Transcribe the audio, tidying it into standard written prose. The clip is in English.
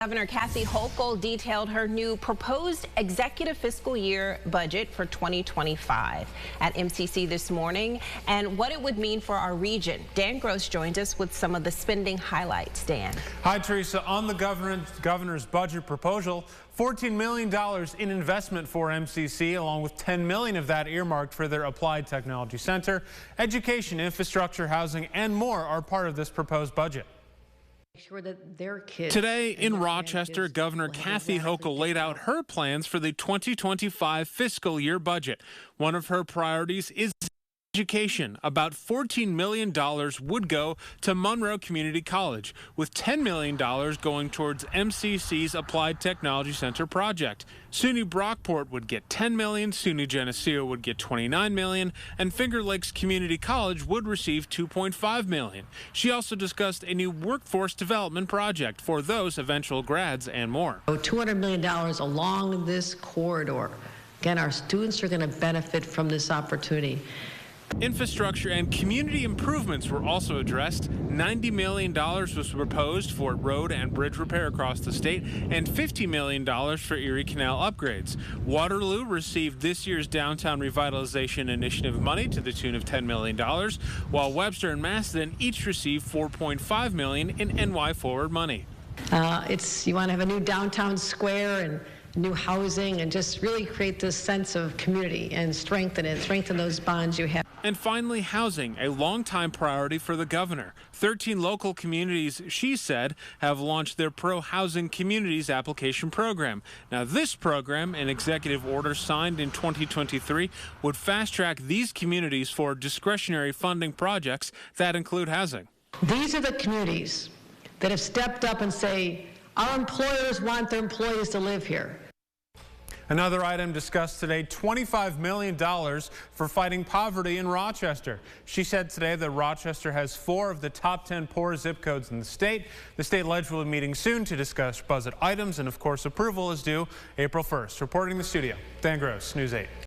Governor Kathy Hochul detailed her new proposed executive fiscal year budget for 2025 at MCC this morning and what it would mean for our region. Dan Gross joins us with some of the spending highlights. Dan. Hi, Teresa. On the governor's budget proposal, $14 million in investment for MCC, along with $10 million of that earmarked for their Applied Technology Center. Education, infrastructure, housing, and more are part of this proposed budget. Sure that their kids. Today in Rochester, Governor Kathy Hochul laid out her plans for the 2025 fiscal year budget. One of her priorities is education. About $14 million would go to Monroe Community College, with $10 million going towards MCC's Applied Technology Center project. SUNY Brockport would get $10 million, SUNY Geneseo would get $29 million, and Finger Lakes Community College would receive $2.5 million. She also discussed a new workforce development project for those eventual grads and more. $200 million along this corridor. Again, our students are going to benefit from this opportunity. Infrastructure and community improvements were also addressed. $90 million was proposed for road and bridge repair across the state and $50 million for Erie Canal upgrades. Waterloo received this year's Downtown Revitalization Initiative money to the tune of $10 million, while Webster and Massillon each received $4.5 million in NY Forward money. You want to have a new downtown square and new housing and just really create this sense of community and strengthen those bonds you have. And finally, housing, a longtime priority for the governor. 13 local communities, she said, have launched their Pro-Housing Communities application program. Now, this program, an executive order signed in 2023, would fast-track these communities for discretionary funding projects that include housing. These are the communities that have stepped up and say, our employers want their employees to live here. Another item discussed today, $25 million for fighting poverty in Rochester. She said today that Rochester has 4 of the top 10 poor zip codes in the state. The state legislature will be meeting soon to discuss budget items, and of course approval is due April 1st. Reporting in the studio, Dan Gross, News 8.